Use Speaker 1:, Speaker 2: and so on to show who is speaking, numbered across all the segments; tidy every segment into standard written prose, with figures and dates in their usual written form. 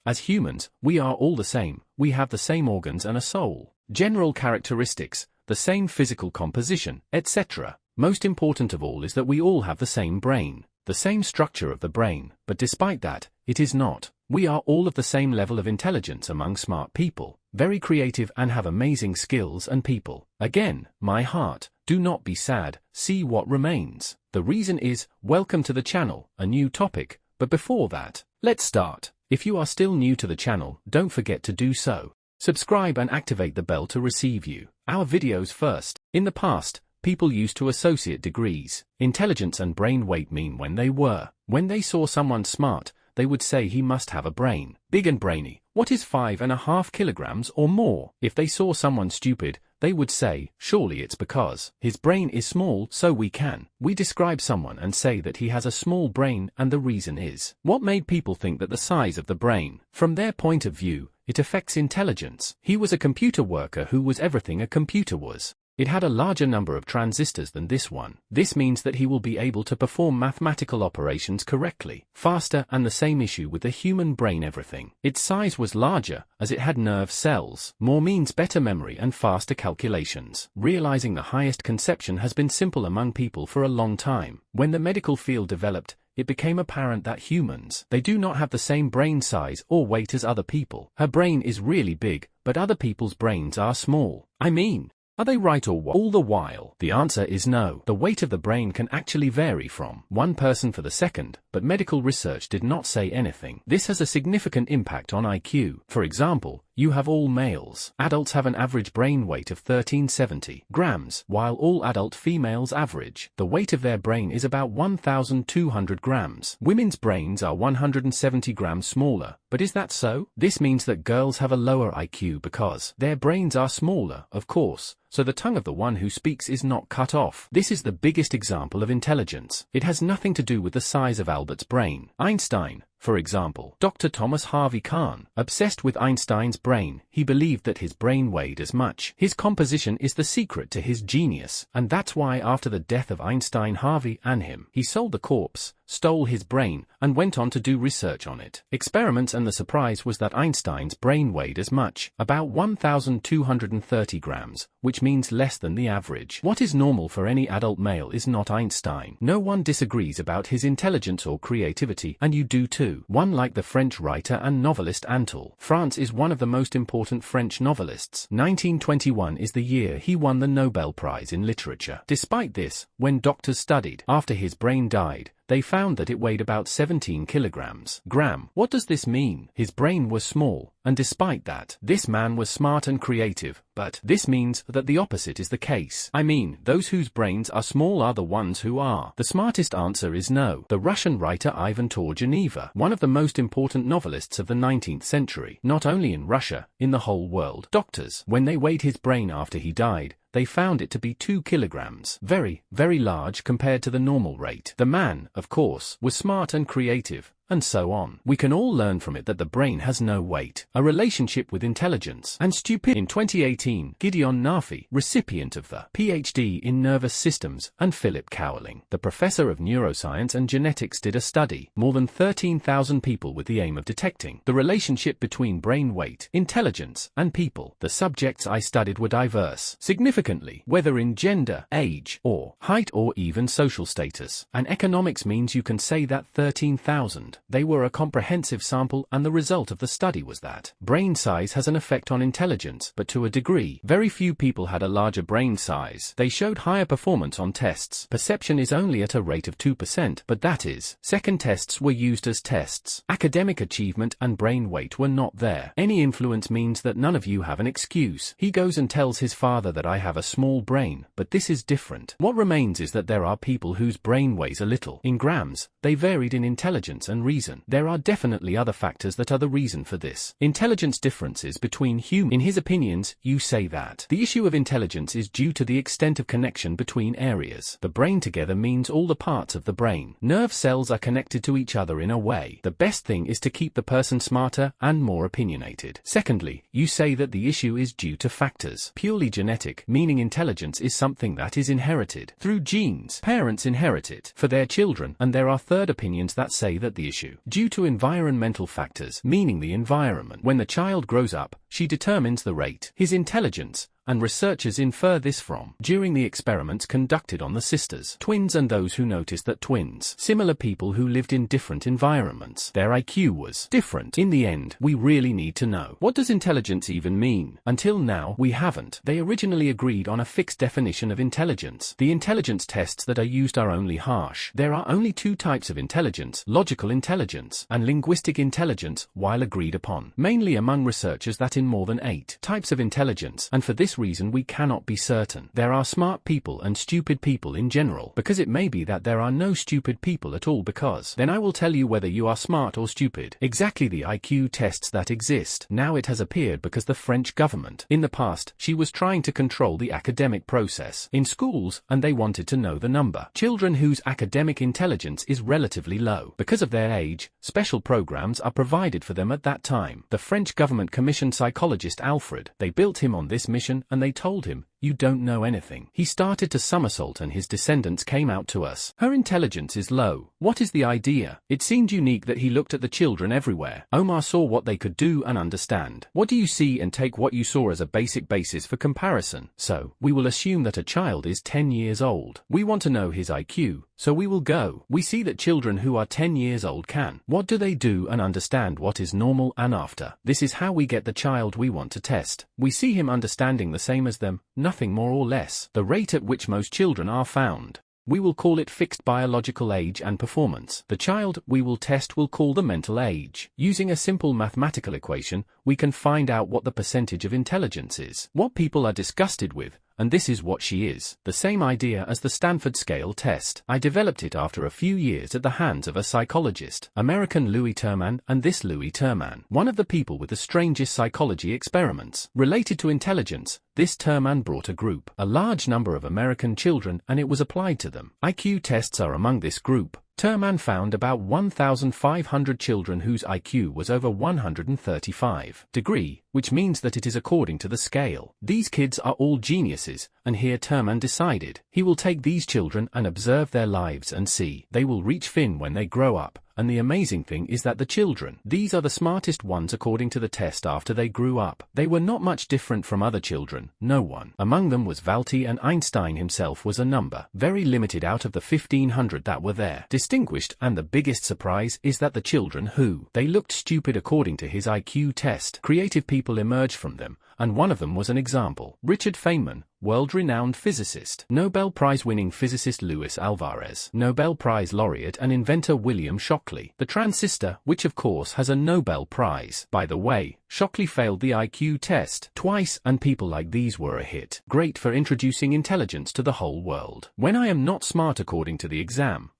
Speaker 1: As humans, we are all the same. We have the same organs and a soul, general characteristics, the same physical composition, etc. Most important of all is that we all have the same brain, the same structure of the brain, but despite that, it is not. We are all of the same level of intelligence among smart people, very creative and have amazing skills and people. Again, my heart, do not be sad, see what remains. The reason is, welcome to the channel, a new topic, but before that, let's start. If you are still new to the channel, don't forget to do so. Subscribe and activate the bell to receive our videos first. In the past, people used to associate degrees, intelligence and brain weight mean when they saw someone smart, they would say he must have a brain, big and brainy. What is 5.5 kilograms or more? If they saw someone stupid, they would say, surely it's because his brain is small, so we describe someone and say that he has a small brain, and the reason is, what made people think that the size of the brain? From their point of view, it affects intelligence. He was a computer worker who was everything a computer was. It had a larger number of transistors than this one. This means that he will be able to perform mathematical operations correctly, faster, and the same issue with the human brain everything. Its size was larger, as it had nerve cells. More means better memory and faster calculations. Realizing the highest conception has been simple among people for a long time. When the medical field developed, it became apparent that humans, they do not have the same brain size or weight as other people. Her brain is really big, but other people's brains are small. Are they right or what? All the while, the answer is no. The weight of the brain can actually vary from one person for the second, but medical research did not say anything. This has a significant impact on IQ. For example, you have all males. Adults have an average brain weight of 1370 grams, while all adult females average. The weight of their brain is about 1,200 grams. Women's brains are 170 grams smaller, but is that so? This means that girls have a lower IQ because their brains are smaller, of course, so the tongue of the one who speaks is not cut off. This is the biggest example of intelligence. It has nothing to do with the size of Albert's brain. Einstein, for example, Dr. Thomas Harvey Kahn, obsessed with Einstein's brain, he believed that his brain weighed as much. His composition is the secret to his genius, and that's why after the death of Einstein, Harvey and him, he sold the corpse, stole his brain, and went on to do research on it. Experiments, and the surprise was that Einstein's brain weighed as much, about 1,230 grams, which means less than the average. What is normal for any adult male is not Einstein. No one disagrees about his intelligence or creativity, and you do too. One like the French writer and novelist Anatole France is one of the most important French novelists. 1921 is the year he won the Nobel Prize in Literature. Despite this, when doctors studied after his brain died, they found that it weighed about 17 kilograms. What does this mean? His brain was small, and despite that, this man was smart and creative, but this means that the opposite is the case. Those whose brains are small are the ones who are. The smartest answer is no. The Russian writer Ivan Turgenev, one of the most important novelists of the 19th century, not only in Russia, in the whole world. Doctors, when they weighed his brain after he died, they found it to be 2 kilograms. Very, very large compared to the normal rate. The man, of course, was smart and creative, and so on. We can all learn from it that the brain has no weight, a relationship with intelligence and stupidity. In 2018, Gideon Nafi, recipient of the PhD in Nervous Systems, and Philip Cowling, the professor of neuroscience and genetics, did a study, more than 13,000 people, with the aim of detecting the relationship between brain weight, intelligence, and people. The subjects I studied were diverse, significantly, whether in gender, age, or height, or even social status. And economics means you can say that 13,000. They were a comprehensive sample, and the result of the study was that brain size has an effect on intelligence, but to a degree. Very few people had a larger brain size. They showed higher performance on tests. Perception is only at a rate of 2%, but that is, second tests were used as tests. Academic achievement and brain weight were not there. Any influence means that none of you have an excuse. He goes and tells his father that I have a small brain, but this is different. What remains is that there are people whose brain weighs a little. In grams, they varied in intelligence and reason. There are definitely other factors that are the reason for this. Intelligence differences between humans. In his opinions, you say that the issue of intelligence is due to the extent of connection between areas. The brain together means all the parts of the brain. Nerve cells are connected to each other in a way. The best thing is to keep the person smarter and more opinionated. Secondly, you say that the issue is due to factors purely genetic, meaning intelligence is something that is inherited through genes. Parents inherit it for their children, and there are third opinions that say that the issue. Due to environmental factors, meaning the environment, when the child grows up, she determines the rate, his intelligence, and researchers infer this from during the experiments conducted on the sisters, twins, and those who noticed that twins, similar people who lived in different environments, their IQ was different. In the end, we really need to know, what does intelligence even mean? Until now, we haven't. They originally agreed on a fixed definition of intelligence. The intelligence tests that are used are only harsh. There are only two types of intelligence: logical intelligence and linguistic intelligence, while agreed upon, mainly among researchers, that in more than 8 types of intelligence, and for this reason we cannot be certain. There are smart people and stupid people in general, because it may be that there are no stupid people at all, because then I will tell you whether you are smart or stupid. Exactly the IQ tests that exist. Now it has appeared because the French government, in the past, she was trying to control the academic process in schools, and they wanted to know the number children whose academic intelligence is relatively low. Because of their age, special programs are provided for them at that time. The French government commissioned psychologist Alfred. They built him on this mission, and they told him, "You don't know anything." He started to somersault and his descendants came out to us. Her intelligence is low. What is the idea? It seemed unique that he looked at the children everywhere. Omar saw what they could do and understand. What do you see, and take what you saw as a basic basis for comparison. So, we will assume that a child is 10 years old. We want to know his IQ, so we will go. We see that children who are 10 years old can. What do they do and understand what is normal and after? This is how we get the child we want to test. We see him understanding the same as them, nothing more or less. The rate at which most children are found. We will call it fixed biological age and performance. The child we will test will call the mental age. Using a simple mathematical equation, we can find out what the percentage of intelligence is. What people are disgusted with, and this is what she is. The same idea as the Stanford scale test. I developed it after a few years at the hands of a psychologist, American Louis Terman, and this Louis Terman, one of the people with the strangest psychology experiments related to intelligence. This Terman brought a large number of American children, and it was applied to them. IQ tests are among this group. Terman found about 1,500 children whose IQ was over 135 degree, which means that it is according to the scale. These kids are all geniuses, and here Terman decided he will take these children and observe their lives and see. They will reach fin when they grow up. And the amazing thing is that the children, these are the smartest ones according to the test after they grew up. They were not much different from other children, no one. Among them was Valti, and Einstein himself was a number, very limited out of the 1,500 that were there. Distinguished, and the biggest surprise is that the children who, they looked stupid according to his IQ test, creative people emerged from them, and one of them was an example. Richard Feynman, world-renowned physicist, Nobel Prize-winning physicist Luis Alvarez, Nobel Prize laureate and inventor William Shockley, the transistor, which of course has a Nobel Prize. By the way, Shockley failed the IQ test twice, and people like these were a hit. Great for introducing intelligence to the whole world. When I am not smart according to the exam,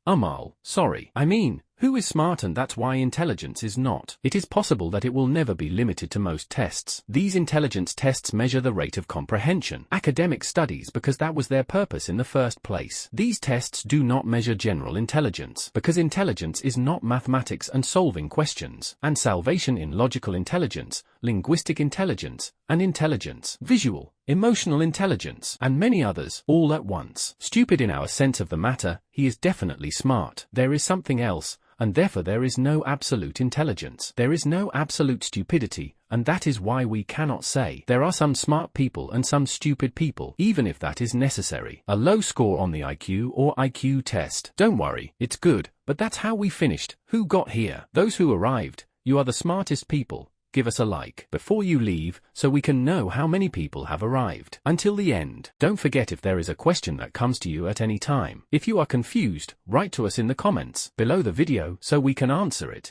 Speaker 1: who is smart, and that's why intelligence is not. It is possible that it will never be limited to most tests. These intelligence tests measure the rate of comprehension, academic studies, because that was their purpose in the first place. These tests do not measure general intelligence, because intelligence is not mathematics and solving questions, and salvation in logical intelligence, linguistic intelligence, and intelligence, visual, emotional intelligence, and many others, all at once. Stupid in our sense of the matter, he is definitely smart. There is something else, and therefore there is no absolute intelligence. There is no absolute stupidity, and that is why we cannot say there are some smart people and some stupid people, even if that is necessary. A low score on the IQ or IQ test. Don't worry, it's good, but that's how we finished. Who got here? Those who arrived. You are the smartest people. Give us a like before you leave, so we can know how many people have arrived. Until the end, don't forget, if there is a question that comes to you at any time, if you are confused, write to us in the comments below the video so we can answer it.